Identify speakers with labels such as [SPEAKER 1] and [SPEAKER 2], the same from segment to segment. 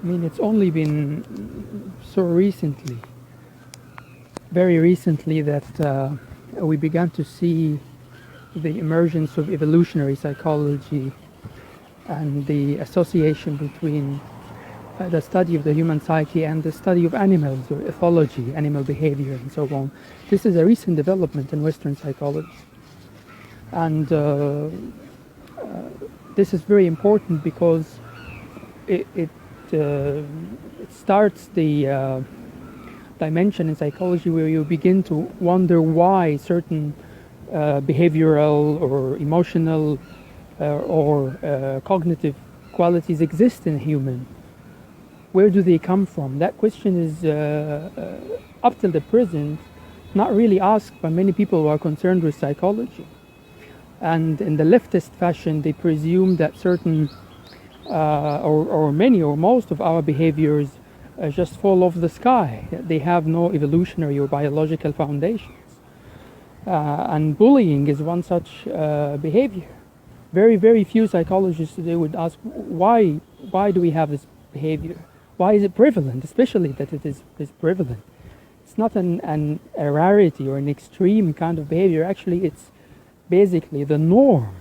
[SPEAKER 1] I mean, it's only been so recently, very recently, that we began to see the emergence of evolutionary psychology and the association between the study of the human psyche and the study of animals, or ethology, animal behavior, and so on. This is a recent development in Western psychology. And this is very important because it starts the dimension in psychology where you begin to wonder why certain behavioral or emotional or cognitive qualities exist in human. Where do they come from? That question is, up till the present, not really asked by many people who are concerned with psychology. And in the leftist fashion, they presume that certain, or many or most of our behaviors just fall off the sky. They have no evolutionary or biological foundations. And bullying is one such behavior. Very, very few psychologists today would ask, why do we have this behavior? Why is it prevalent, especially that it is prevalent? It's not a rarity or an extreme kind of behavior. Actually, it's basically the norm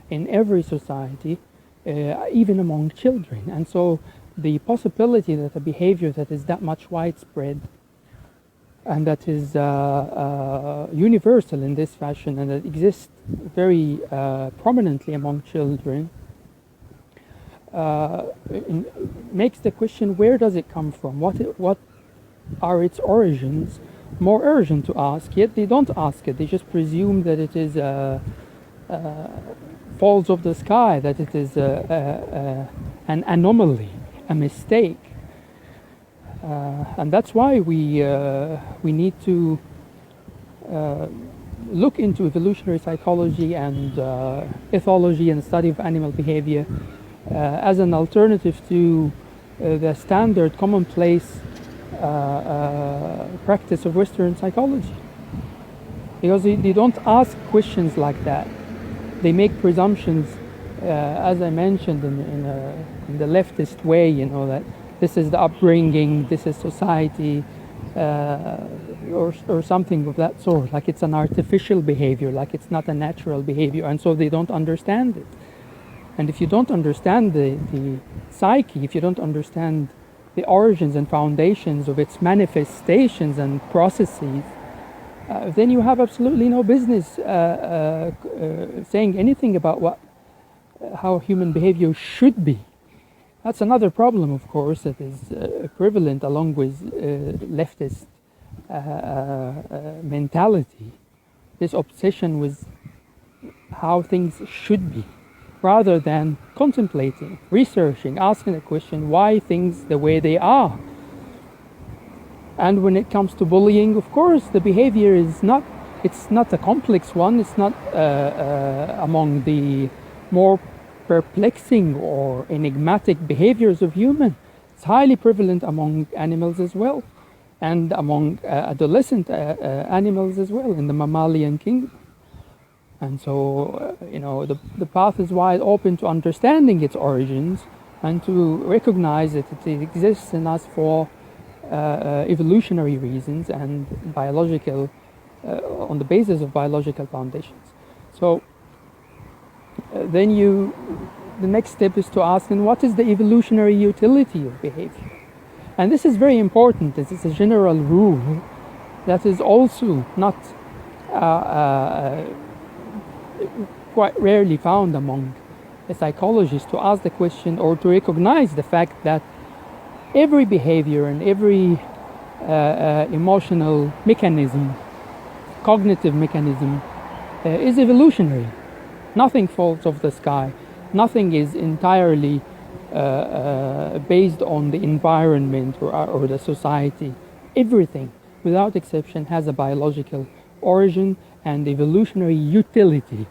[SPEAKER 1] in every society, even among children. And so the possibility that a behavior that is that much widespread and that is universal in this fashion and that exists very prominently among children makes the question, where does it come from? What are its origins? More urgent to ask, yet they don't ask it. They just presume that it is falls off the sky, that it is an anomaly, a mistake. And that's why we need to look into evolutionary psychology and ethology and the study of animal behavior as an alternative to the standard commonplace practice of Western psychology. Because they don't ask questions like that. They make presumptions, as I mentioned, in the leftist way, that this is the upbringing, this is society, or something of that sort, like it's an artificial behavior, like it's not a natural behavior, and so they don't understand it. And if you don't understand the psyche, if you don't understand the origins and foundations of its manifestations and processes, then you have absolutely no business saying anything about how human behavior should be. That's another problem, of course, that is prevalent along with leftist mentality, this obsession with how things should be, rather than contemplating, researching, asking the question, why things the way they are. And when it comes to bullying, of course, the behavior is not a complex one. It's not among the more perplexing or enigmatic behaviors of humans. It's highly prevalent among animals as well, and among adolescent animals as well in the mammalian kingdom. And so, the path is wide open to understanding its origins and to recognize that it exists in us for evolutionary reasons and biological, on the basis of biological foundations. So then the next step is to ask, and what is the evolutionary utility of behavior? And this is very important. This is a general rule that is also not quite rarely found among psychologists, to ask the question or to recognize the fact that every behavior and every emotional mechanism, cognitive mechanism, is evolutionary. Nothing falls off the sky. Nothing is entirely based on the environment or the society. Everything, without exception, has a biological origin and evolutionary utility.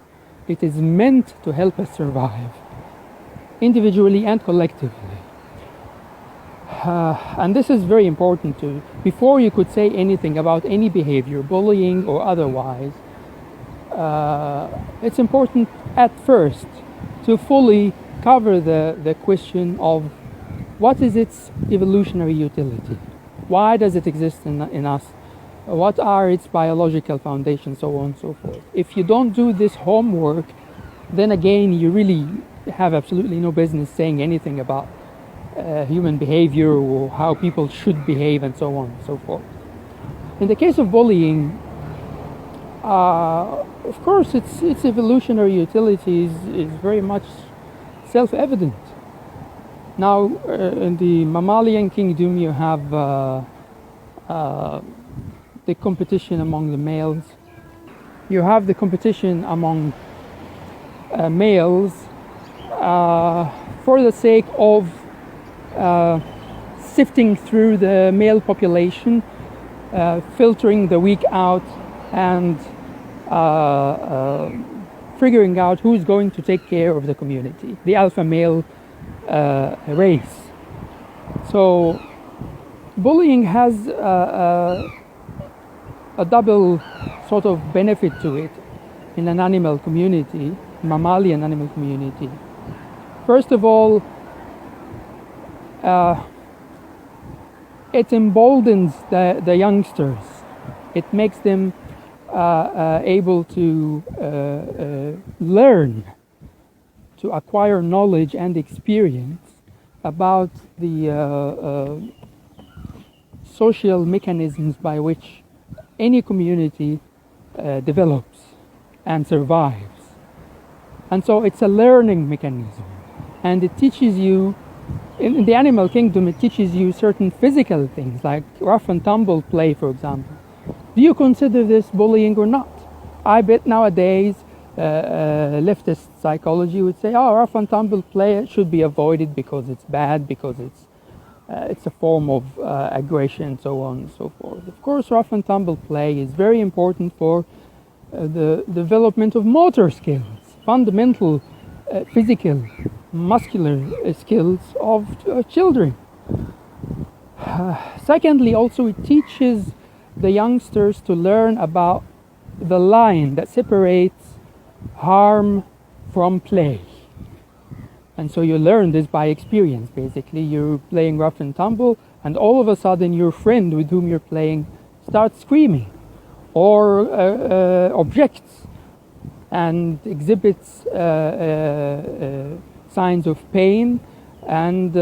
[SPEAKER 1] It is meant to help us survive, individually and collectively. And this is very important too. Before you could say anything about any behavior, bullying or otherwise, it's important at first to fully cover the question of what is its evolutionary utility? Why does it exist in us? What are its biological foundations, so on and so forth? If you don't do this homework, then again, you really have absolutely no business saying anything about human behavior or how people should behave and so on and so forth. In the case of bullying, of course, its evolutionary utility is very much self-evident. Now, in the mammalian kingdom, you have the competition among the males. You have the competition among males for the sake of sifting through the male population, filtering the weak out, and figuring out who's going to take care of the community, the alpha male race. So bullying has a double sort of benefit to it in an animal community, mammalian animal community. First of all, it emboldens the youngsters. It makes them able to learn, to acquire knowledge and experience about the social mechanisms by which any community develops and survives. And so it's a learning mechanism. And it teaches you, in the animal kingdom, it teaches you certain physical things, like rough and tumble play, for example. Do you consider this bullying or not? I bet nowadays leftist psychology would say, oh, rough and tumble play should be avoided because it's bad, because it's a form of aggression, and so on and so forth. Of course, rough and tumble play is very important for the development of motor skills, fundamental physical, muscular skills of children. Secondly, also it teaches the youngsters to learn about the line that separates harm from play. And so you learn this by experience, basically. You're playing rough and tumble, and all of a sudden your friend with whom you're playing starts screaming or objects and exhibits signs of pain and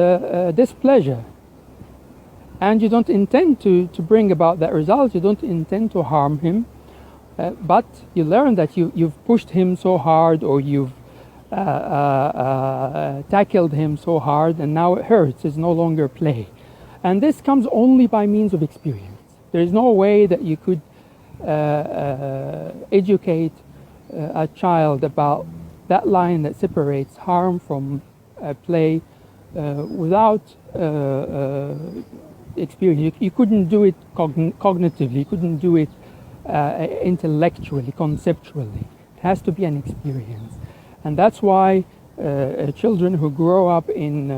[SPEAKER 1] displeasure. And you don't intend to bring about that result. You don't intend to harm him, but you learn that you've pushed him so hard, or you've tackled him so hard, and now it hurts. It's no longer play. And this comes only by means of experience. There's no way that you could educate a child about that line that separates harm from play without experience. You couldn't do it cognitively. You couldn't do it intellectually, conceptually. It has to be an experience. And that's why children who grow up in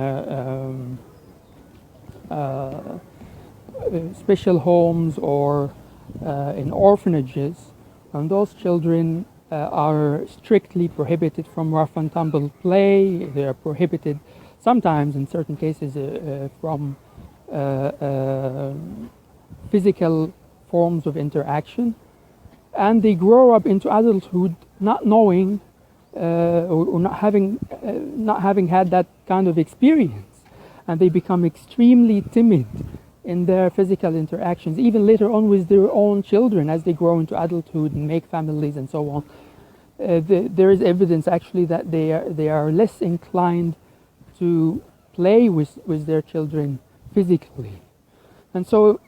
[SPEAKER 1] special homes or in orphanages, and those children are strictly prohibited from rough and tumble play. They are prohibited sometimes, in certain cases, from physical forms of interaction. And they grow up into adulthood not knowing or not having had that kind of experience, and they become extremely timid in their physical interactions, even later on with their own children as they grow into adulthood and make families and so on. There is evidence actually that they are less inclined to play with their children physically. And so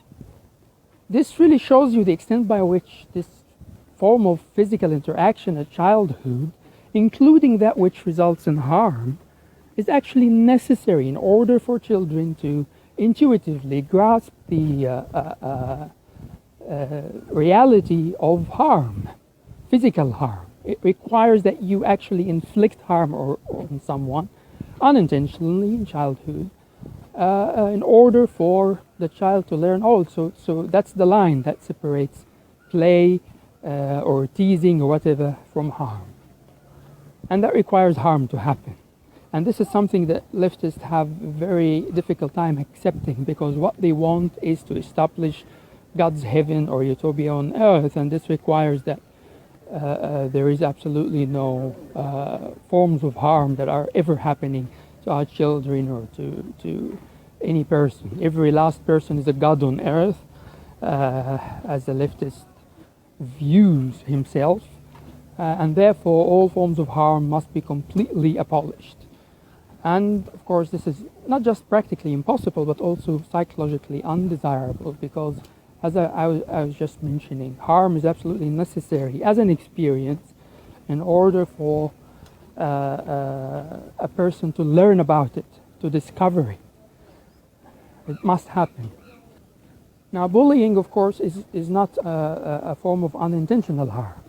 [SPEAKER 1] this really shows you the extent by which this form of physical interaction at childhood, including that which results in harm, is actually necessary in order for children to intuitively grasp the reality of harm, physical harm. It requires that you actually inflict harm on someone unintentionally in childhood in order for the child to learn, oh, so that's the line that separates play or teasing or whatever from harm. And that requires harm to happen. And this is something that leftists have a very difficult time accepting, because what they want is to establish God's heaven or utopia on earth, and this requires that there is absolutely no forms of harm that are ever happening to our children or to any person. Every last person is a god on earth, as the leftist views himself, and therefore all forms of harm must be completely abolished. And of course this is not just practically impossible, but also psychologically undesirable, because as I was just mentioning, harm is absolutely necessary as an experience in order for a person to learn about it, to discover it. It must happen. Now, bullying, of course, is not a form of unintentional harm.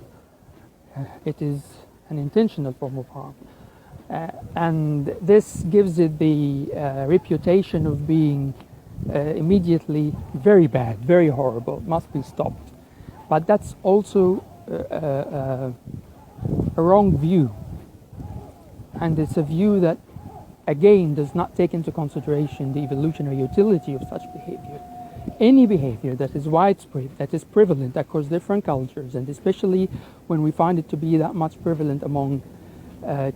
[SPEAKER 1] It is an intentional form of harm. And this gives it the reputation of being immediately very bad, very horrible, must be stopped. But that's also a wrong view. And it's a view that, again, does not take into consideration the evolutionary utility of such behavior. Any behavior that is widespread, that is prevalent across different cultures, and especially when we find it to be that much prevalent among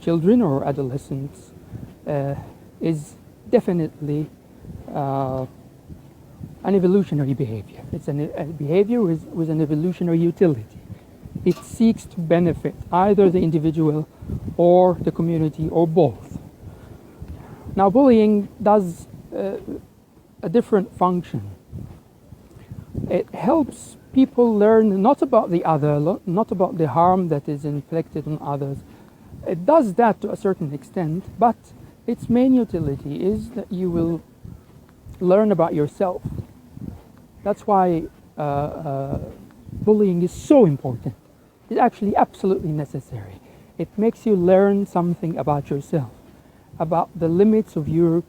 [SPEAKER 1] children or adolescents, is definitely an evolutionary behavior. It's a behavior with an evolutionary utility. It seeks to benefit either the individual or the community or both. Now, bullying does a different function. It helps people learn not about the other, not about the harm that is inflicted on others. It does that to a certain extent, but its main utility is that you will learn about yourself. That's why bullying is so important. It's actually absolutely necessary. It makes you learn something about yourself, about the limits of your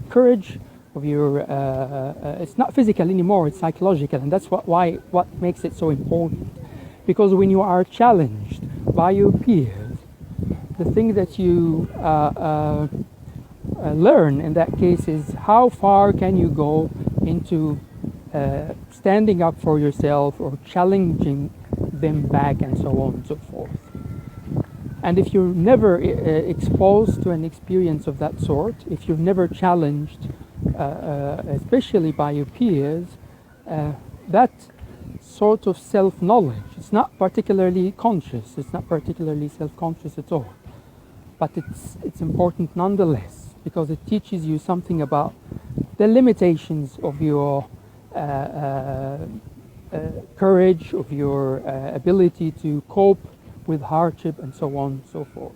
[SPEAKER 1] courage, of your, it's not physical anymore, it's psychological, and that's what makes it so important. Because when you are challenged by your peers, the thing that you learn in that case is how far can you go into standing up for yourself or challenging them back, and so on and so forth. And if you're never exposed to an experience of that sort, if you're never challenged, especially by your peers, that sort of self-knowledge, it's not particularly conscious, it's not particularly self-conscious at all, but it's important nonetheless, because it teaches you something about the limitations of your courage, of your ability to cope with hardship, and so on and so forth.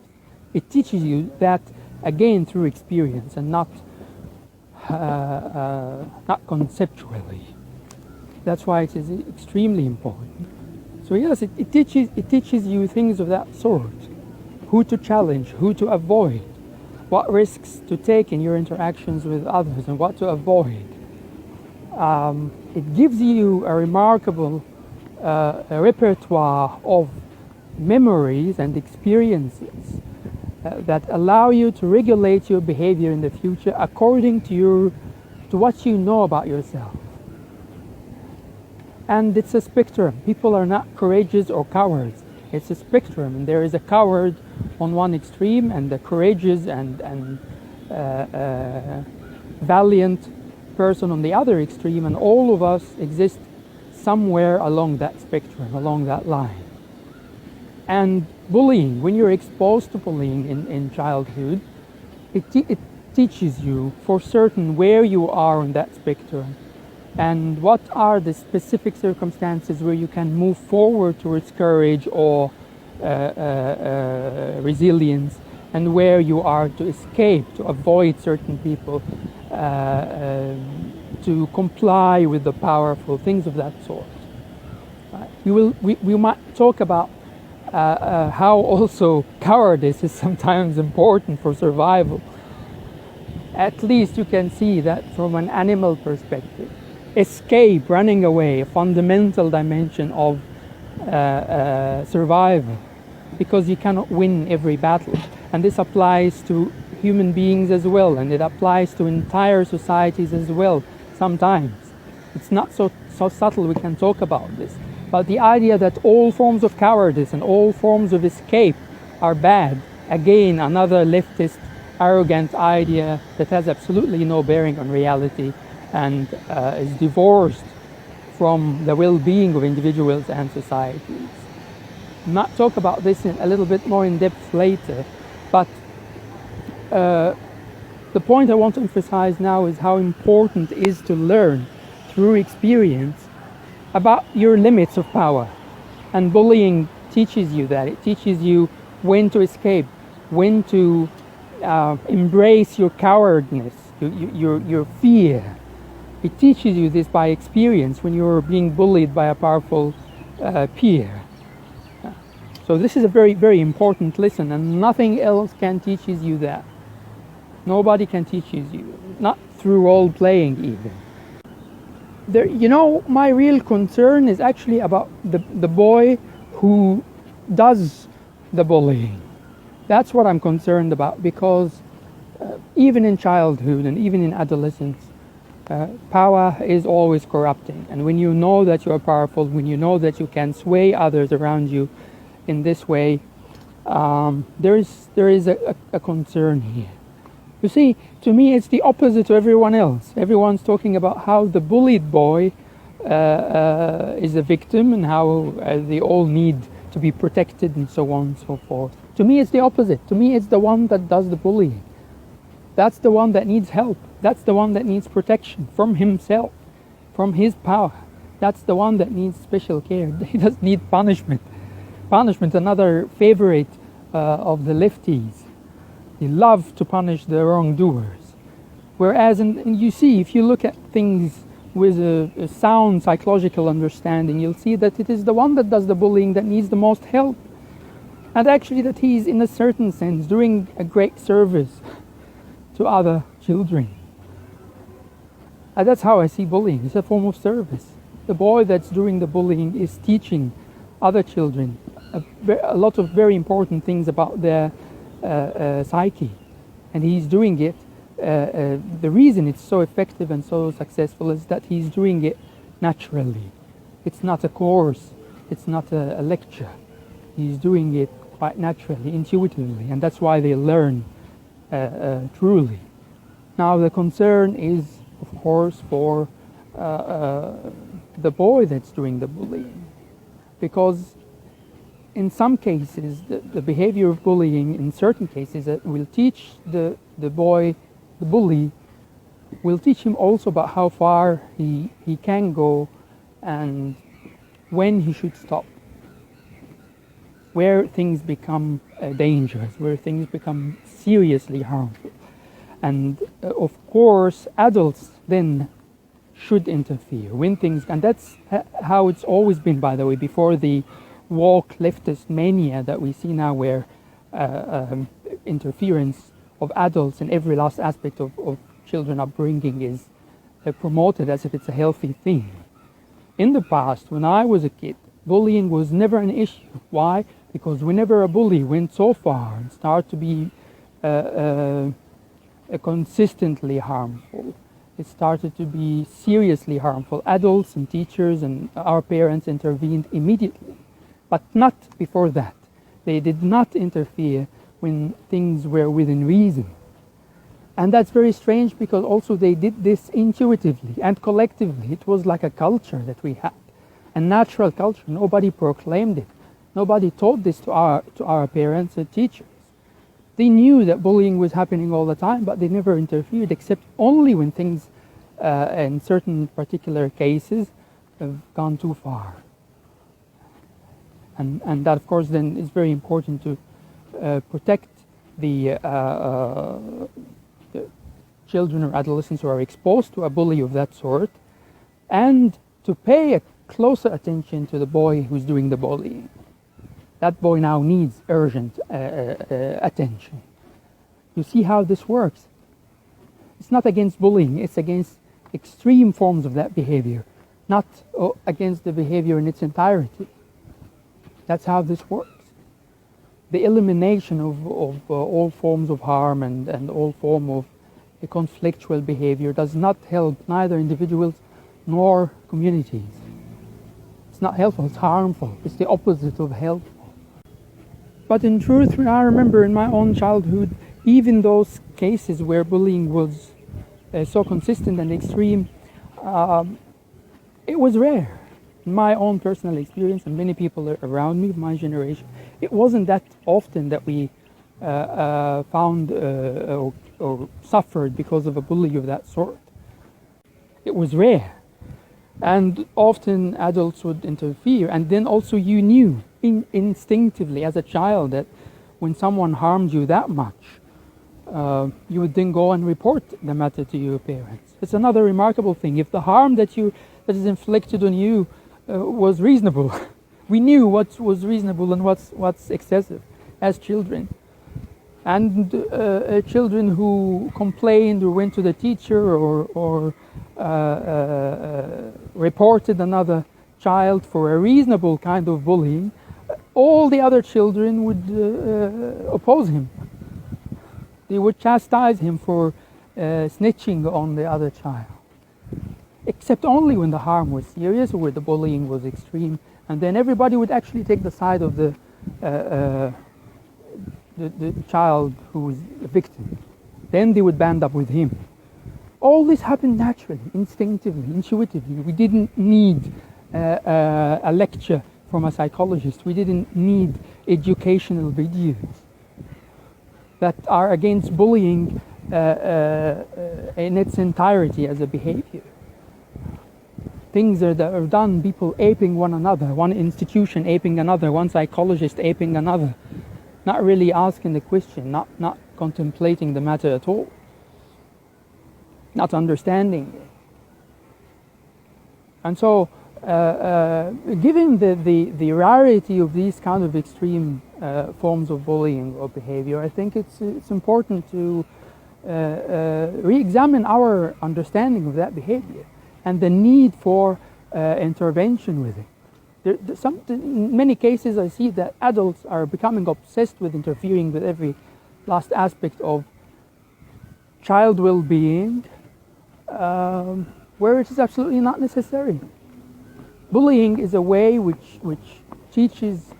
[SPEAKER 1] It teaches you that, again, through experience and not conceptually. That's why it is extremely important. So yes, it teaches you things of that sort. Who to challenge, who to avoid, what risks to take in your interactions with others, and what to avoid. It gives you a remarkable repertoire of memories and experiences that allow you to regulate your behavior in the future according to what you know about yourself. And it's a spectrum. People are not courageous or cowards. It's a spectrum, and there is a coward on one extreme and a courageous and valiant person on the other extreme, and all of us exist somewhere along that spectrum, along that line. And bullying, when you're exposed to bullying in childhood, it teaches you for certain where you are on that spectrum and what are the specific circumstances where you can move forward towards courage or resilience, and where you are to escape, to avoid certain people, to comply with the powerful, things of that sort. We might talk about how also cowardice is sometimes important for survival. At least you can see that from an animal perspective. Escape, running away, a fundamental dimension of survival, because you cannot win every battle. And this applies to human beings as well, and it applies to entire societies as well sometimes. It's not so subtle we can talk about this. But the idea that all forms of cowardice and all forms of escape are bad, again, another leftist, arrogant idea that has absolutely no bearing on reality and is divorced from the well-being of individuals and societies. I might talk about this in a little bit more in depth later, but the point I want to emphasize now is how important it is to learn through experience about your limits of power. And bullying teaches you that. It teaches you when to escape, when to embrace your cowardness, your fear. It teaches you this by experience when you're being bullied by a powerful peer. So this is a very, very important lesson, and nothing else can teach you that. Nobody can teach you, not through role-playing even. My real concern is actually about the boy who does the bullying. That's what I'm concerned about, because even in childhood and even in adolescence, power is always corrupting. And when you know that you are powerful, when you know that you can sway others around you in this way, there is a concern here. You see, to me, it's the opposite to everyone else. Everyone's talking about how the bullied boy is a victim and how they all need to be protected and so on and so forth. To me, it's the opposite. To me, it's the one that does the bullying. That's the one that needs help. That's the one that needs protection from himself, from his power. That's the one that needs special care. He doesn't need punishment. Punishment, another favorite of the lefties. They love to punish the wrongdoers. Whereas, and you see, if you look at things with a sound psychological understanding, you'll see that it is the one that does the bullying that needs the most help. And actually that he's, in a certain sense, doing a great service to other children. And that's how I see bullying. It's a form of service. The boy that's doing the bullying is teaching other children a lot of very important things about their psyche. And he's doing it. The reason it's so effective and so successful is that he's doing it naturally. It's not a course. It's not a lecture. He's doing it quite naturally, intuitively, and that's why they learn truly. Now the concern is, of course, for the boy that's doing the bullying, because in some cases the behavior of bullying, in certain cases, will teach the boy, the bully, will teach him also about how far he can go and when he should stop, where things become dangerous, where things become seriously harmful. And of course, adults then should interfere when things, and that's how it's always been, by the way, before the woke leftist mania that we see now, where interference of adults in every last aspect of children upbringing is promoted as if it's a healthy thing. In the past, when I was a kid, bullying was never an issue. Why? Because whenever a bully went so far and started to be consistently harmful, it started to be seriously harmful. Adults and teachers and our parents intervened immediately, but not before that. They did not interfere when things were within reason. And that's very strange, because also they did this intuitively and collectively. It was like a culture that we had, a natural culture. Nobody proclaimed it. Nobody taught this to our parents and teachers. They knew that bullying was happening all the time, but they never interfered, except only when things, in certain particular cases, have gone too far. And that, of course, then is very important to protect the children or adolescents who are exposed to a bully of that sort, and to pay a closer attention to the boy who's doing the bullying. That boy now needs urgent attention. You see how this works? It's not against bullying, it's against extreme forms of that behavior, not against the behavior in its entirety. That's how this works. the elimination of all forms of harm and all form of conflictual behavior does not help neither individuals nor communities. It's not helpful, it's harmful. It's the opposite of helpful. But in truth, I remember in my own childhood, even those cases where bullying was so consistent and extreme, it was rare. In my own personal experience and many people around me of my generation, it wasn't that often that we found or suffered because of a bully of that sort. It was rare. And often adults would interfere. And then also you knew instinctively as a child that when someone harmed you that much, you would then go and report the matter to your parents. It's another remarkable thing. If the harm that is inflicted on you was reasonable, we knew what was reasonable and what's excessive as children. And children who complained or went to the teacher or reported another child for a reasonable kind of bullying, all the other children would oppose him. They would chastise him for snitching on the other child. Except only when the harm was serious or where the bullying was extreme, and then everybody would actually take the side of the child who was a victim. Then they would band up with him. All this happened naturally, instinctively, intuitively. We didn't need a lecture from a psychologist. We didn't need educational videos that are against bullying in its entirety as a behavior. Things that are done, people aping one another, one institution aping another, one psychologist aping another, not really asking the question, not contemplating the matter at all, not understanding it. And so, given the rarity of these kind of extreme forms of bullying or behavior, I think it's important to re-examine our understanding of that behavior and the need for intervention with it. In many cases, I see that adults are becoming obsessed with interfering with every last aspect of child well-being, where it is absolutely not necessary. Bullying is a way which teaches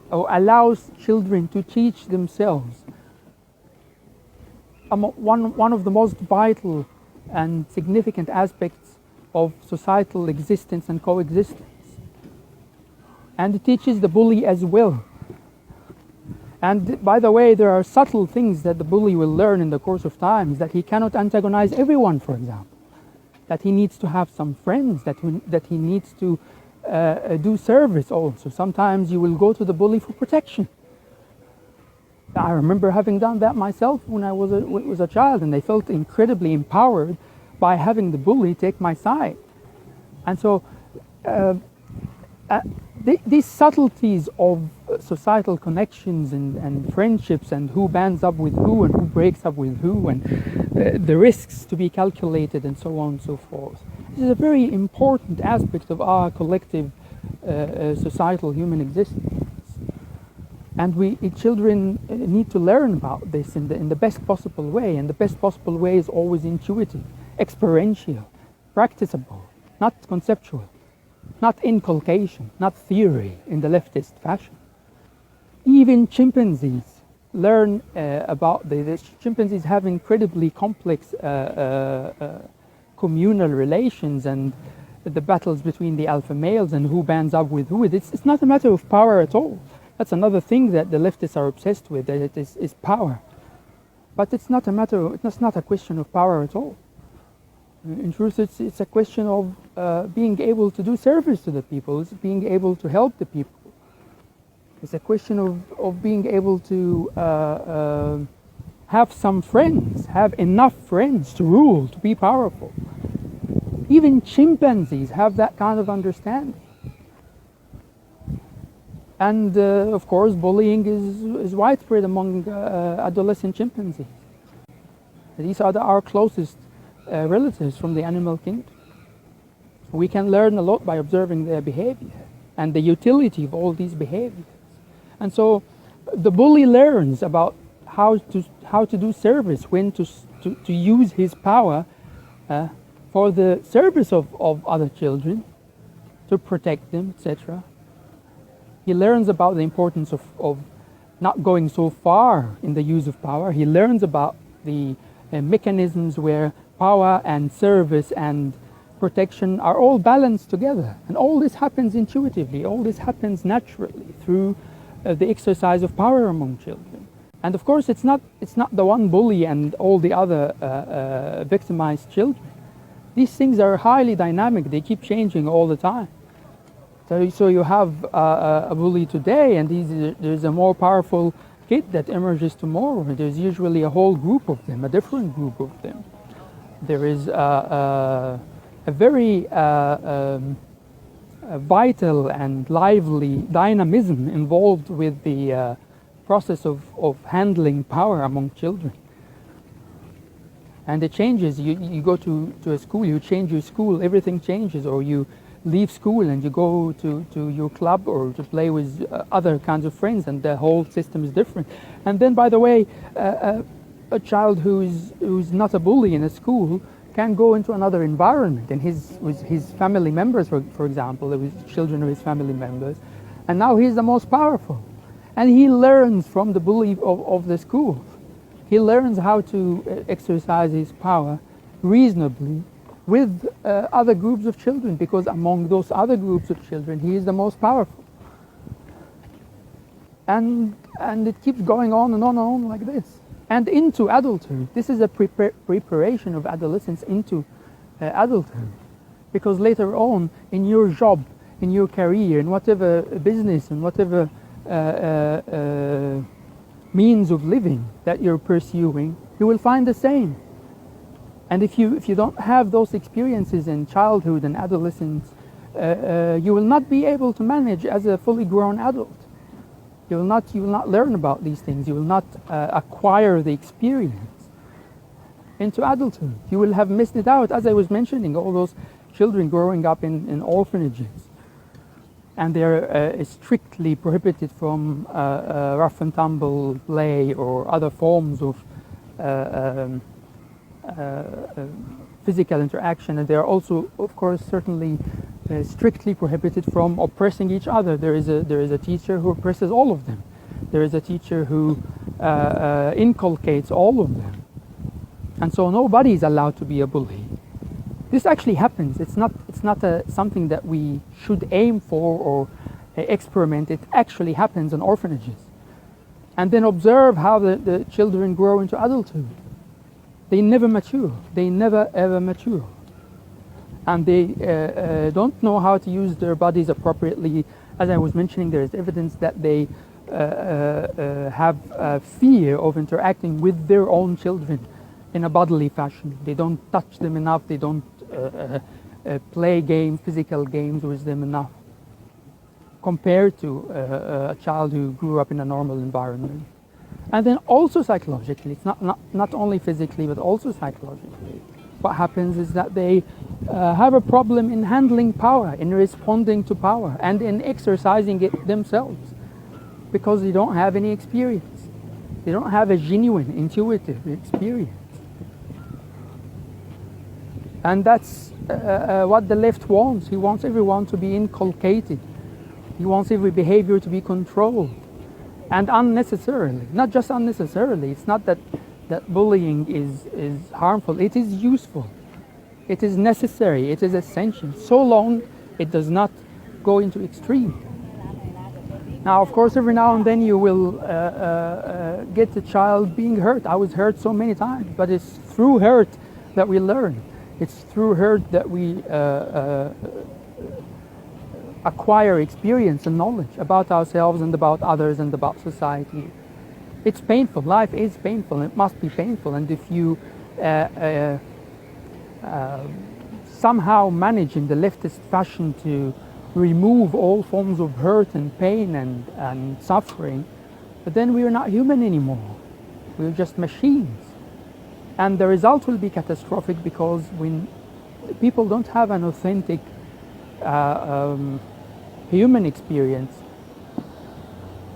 [SPEAKER 1] or allows children to teach themselves one of the most vital and significant aspects of societal existence and coexistence. And it teaches the bully as well. And by the way, there are subtle things that the bully will learn in the course of time, that he cannot antagonize everyone, for example. That he needs to have some friends, that he needs to do service also. Sometimes you will go to the bully for protection. I remember having done that myself when I was a child, and I felt incredibly empowered by having the bully take my side. And so these subtleties of societal connections and friendships and who bands up with who and who breaks up with who and the risks to be calculated and so on and so forth. This is a very important aspect of our collective societal human existence. And children need to learn about this in the best possible way, and the best possible way is always intuitive, experiential, practicable, not conceptual, not inculcation, not theory in the leftist fashion. Even chimpanzees learn about the chimpanzees have incredibly complex communal relations and the battles between the alpha males and who bands up with who. It's not a matter of power at all. That's another thing that the leftists are obsessed with, that it is power. But it's not a question of power at all. In truth, it's a question of being able to do service to the people. It's being able to help the people. It's a question of being able to have some friends, have enough friends to rule, to be powerful. Even chimpanzees have that kind of understanding. And of course, bullying is widespread among adolescent chimpanzees. These are our closest relatives from the animal kingdom. We can learn a lot by observing their behavior and the utility of all these behaviors. And so The bully learns about how to do service, when to use his power for the service of other children, to protect them, etc. He learns about the importance of not going so far in the use of power. He learns about the mechanisms where power and service and protection are all balanced together. And all this happens intuitively, all this happens naturally through the exercise of power among children. And of course, it's not the one bully and all the other victimized children. These things are highly dynamic, they keep changing all the time. So you have a bully today, and there's a more powerful kid that emerges tomorrow. There's usually a whole group of them, a different group of them. There is a very vital and lively dynamism involved with the process of handling power among children. And it changes. You go to a school, you change your school, everything changes, or you leave school and you go to your club or to play with other kinds of friends, and the whole system is different. And then, by the way, a child who's not a bully in a school can go into another environment, and with his family members, for example, with children of his family members, and now he's the most powerful. And he learns from the bully of the school. He learns how to exercise his power reasonably with other groups of children, because among those other groups of children, he is the most powerful. And it keeps going on and on like this. And into adulthood, this is a preparation of adolescence into adulthood. Because later on, in your job, in your career, in whatever business, and whatever means of living that you're pursuing, you will find the same. And if you don't have those experiences in childhood and adolescence, you will not be able to manage as a fully grown adult. You will not learn about these things. You will not acquire the experience into adulthood. You will have missed it out, as I was mentioning, all those children growing up in orphanages. And they're strictly prohibited from rough and tumble play or other forms of physical interaction, and they are also, of course, certainly strictly prohibited from oppressing each other. There is a teacher who oppresses all of them. There is a teacher who inculcates all of them, and so nobody is allowed to be a bully. This actually happens. It's not something that we should aim for or experiment. It actually happens in orphanages. And then observe how the children grow into adulthood. They never mature. They never ever mature. And they don't know how to use their bodies appropriately. As I was mentioning, there is evidence that they have fear of interacting with their own children in a bodily fashion. They don't touch them enough. They don't play games, physical games with them enough, compared to a child who grew up in a normal environment. And then also psychologically, it's not only physically, but also psychologically. What happens is that they have a problem in handling power, in responding to power, and in exercising it themselves, because they don't have any experience. They don't have a genuine, intuitive experience. And that's what the left wants. He wants everyone to be inculcated. He wants every behavior to be controlled. And unnecessarily, not just unnecessarily. It's not that bullying is harmful. It is useful. It is necessary. It is essential, so long it does not go into extreme. Now, of course, every now and then you will get a child being hurt. I was hurt so many times, but it's through hurt that we learn. It's through hurt that we acquire experience and knowledge about ourselves and about others and about society. It's painful. Life is painful. It must be painful. And if you somehow manage in the leftist fashion to remove all forms of hurt and pain and suffering, but then we are not human anymore. We're just machines. And the result will be catastrophic, because when people don't have an authentic human experience,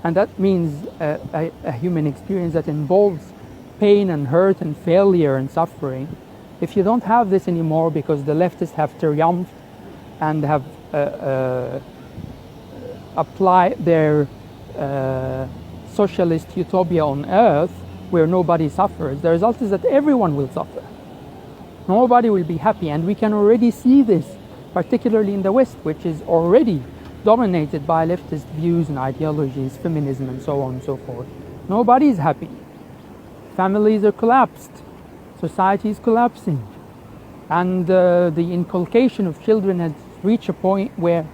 [SPEAKER 1] And that means a human experience that involves pain and hurt and failure and suffering. If you don't have this anymore because the leftists have triumphed and have applied their socialist utopia on earth where nobody suffers, the result is that everyone will suffer. Nobody will be happy, and we can already see this, particularly in the West, which is already dominated by leftist views and ideologies, feminism and so on and so forth. Nobody is happy. Families are collapsed. Society is collapsing. And the inculcation of children has reached a point where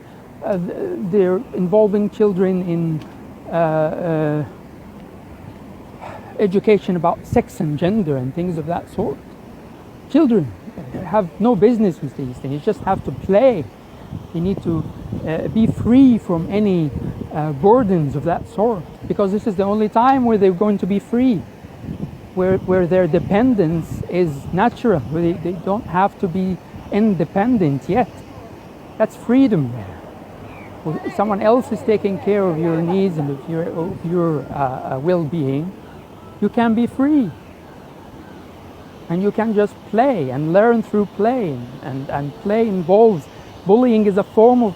[SPEAKER 1] they're involving children in education about sex and gender and things of that sort. Children have no business with these things. You just have to play. You need to be free from any burdens of that sort, because this is the only time where they're going to be free, where their dependence is natural, where they don't have to be independent yet. That's freedom there. Someone else is taking care of your needs and of your well-being. You can be free. And you can just play and learn through play. And play involves, bullying is a form of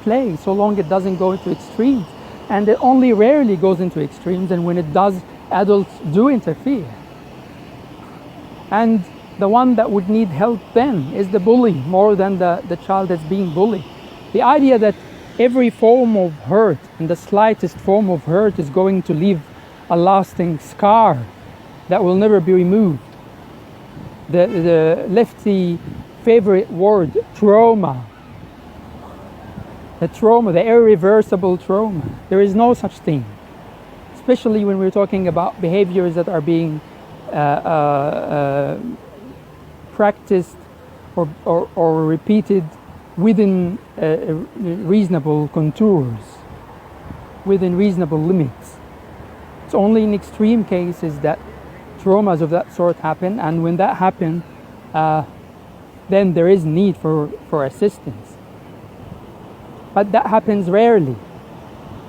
[SPEAKER 1] play, so long it doesn't go into extremes. And it only rarely goes into extremes, and when it does, adults do interfere. And the one that would need help then is the bully more than the child that's being bullied. The idea that every form of hurt and the slightest form of hurt is going to leave a lasting scar that will never be removed. The lefty favorite word, trauma. The trauma, the irreversible trauma. There is no such thing. Especially when we're talking about behaviors that are being practiced or repeated within reasonable contours, within reasonable limits. It's only in extreme cases that traumas of that sort happen, and when that happens, then there is need for assistance. But that happens rarely.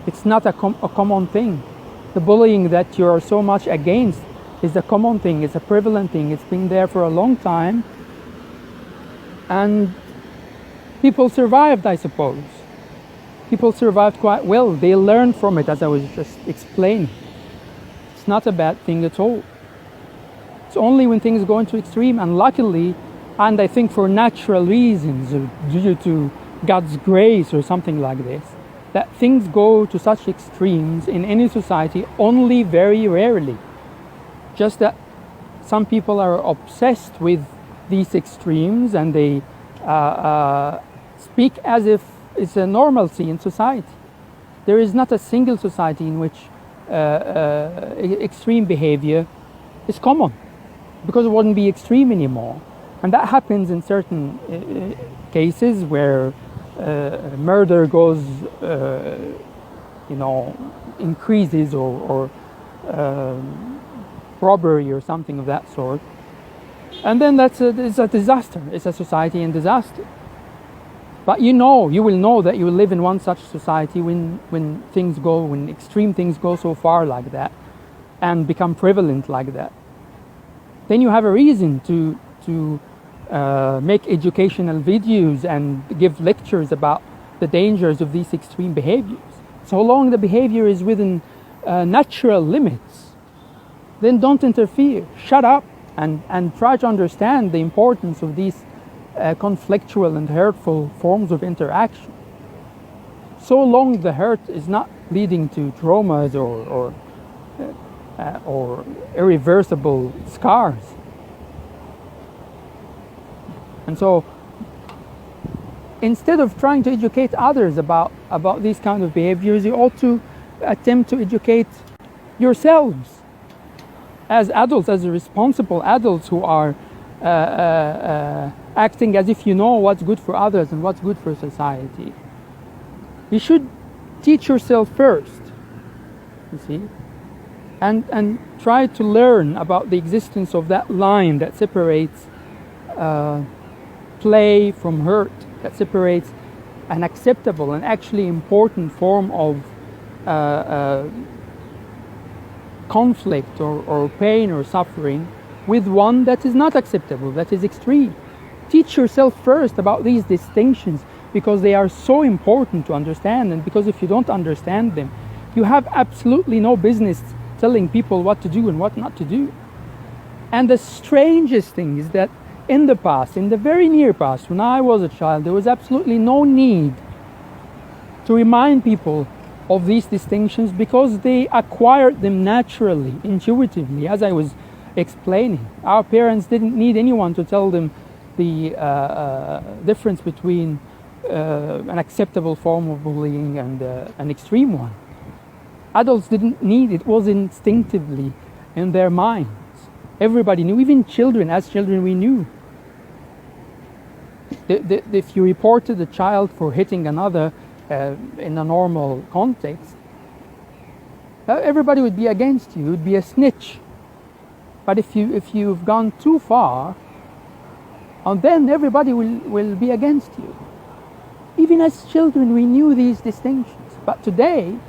[SPEAKER 1] It's not a common thing. The bullying that you're so much against is a common thing, it's a prevalent thing, it's been there for a long time, and people survived, I suppose. People survived quite well. They learned from it, as I was just explaining. It's not a bad thing at all. It's only when things go into extreme, and luckily, and I think for natural reasons, due to God's grace or something like this, that things go to such extremes in any society only very rarely. Just that some people are obsessed with these extremes, and they speak as if it's a normalcy in society. There is not a single society in which extreme behavior is common, because it wouldn't be extreme anymore. And that happens in certain cases where murder goes, increases, or robbery or something of that sort. And then it's a disaster. It's a society in disaster. But you will know that you will live in one such society when extreme things go so far like that and become prevalent like that. Then you have a reason to make educational videos and give lectures about the dangers of these extreme behaviors. So long the behavior is within natural limits, then don't interfere. Shut up and try to understand the importance of these conflictual and hurtful forms of interaction. So long the hurt is not leading to traumas or irreversible scars. And so, instead of trying to educate others about these kind of behaviors, you ought to attempt to educate yourselves as adults, as responsible adults who are acting as if you know what's good for others and what's good for society. You should teach yourself first, you see, and try to learn about the existence of that line that separates play from hurt, that separates an acceptable and actually important form of conflict or pain or suffering with one that is not acceptable, that is extreme. Teach yourself first about these distinctions, because they are so important to understand, and because if you don't understand them, you have absolutely no business telling people what to do and what not to do. And the strangest thing is that in the past, in the very near past, when I was a child, there was absolutely no need to remind people of these distinctions, because they acquired them naturally, intuitively, as I was explaining. Our parents didn't need anyone to tell them the difference between an acceptable form of bullying and an extreme one. Adults didn't need it. It was instinctively in their minds. Everybody knew, even children. As children, we knew. If you reported a child for hitting another in a normal context, everybody would be against you. It would be a snitch. But if you've gone too far, and then everybody will be against you. Even as children, we knew these distinctions. But today,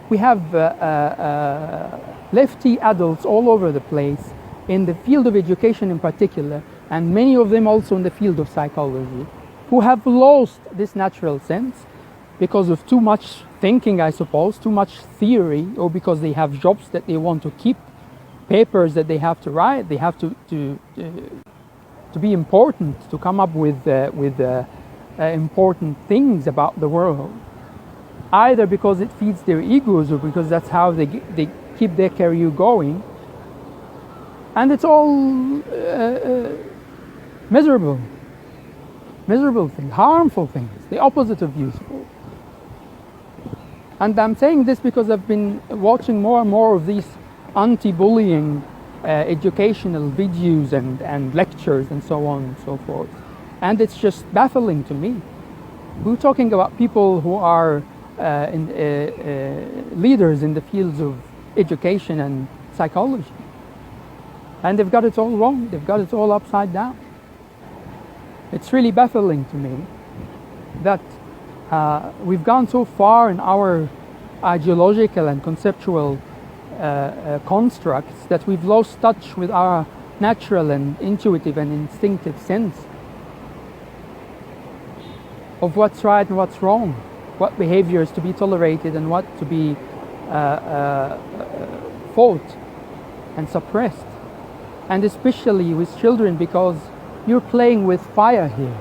[SPEAKER 1] we have lefty adults all over the place, in the field of education in particular, and many of them also in the field of psychology, who have lost this natural sense because of too much thinking, I suppose, too much theory, or because they have jobs that they want to keep, papers that they have to write, they have to be important, to come up with important things about the world, either because it feeds their egos or because that's how they keep their career going. And it's all miserable things, harmful things, the opposite of useful. And I'm saying this because I've been watching more and more of these anti-bullying educational videos and lectures and so on and so forth. And it's just baffling to me. We're talking about people who are leaders in the fields of education and psychology. And they've got it all wrong. They've got it all upside down. It's really baffling to me that we've gone so far in our ideological and conceptual constructs that we've lost touch with our natural and intuitive and instinctive sense of what's right and what's wrong, what behavior is to be tolerated and what to be fought and suppressed. And especially with children, because you're playing with fire here.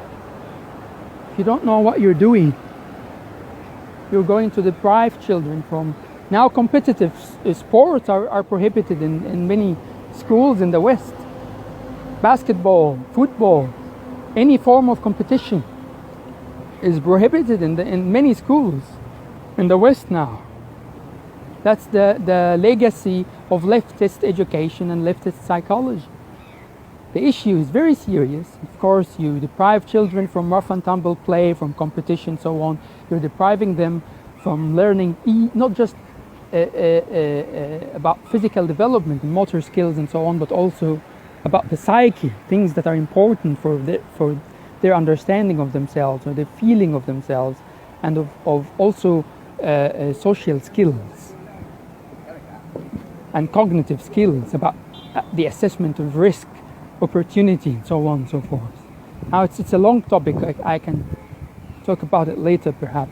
[SPEAKER 1] If you don't know what you're doing, you're going to deprive children from... Now competitive sports are prohibited in many schools in the West. Basketball, football, any form of competition is prohibited in many schools in the West now. That's the legacy of leftist education and leftist psychology. The issue is very serious. Of course, you deprive children from rough and tumble play, from competition, so on. You're depriving them from learning not just about physical development and motor skills and so on, but also about the psyche, things that are important for their understanding of themselves or their feeling of themselves, and of also social skills and cognitive skills about the assessment of risk, opportunity, and so on and so forth. Now it's a long topic. I can talk about it later perhaps.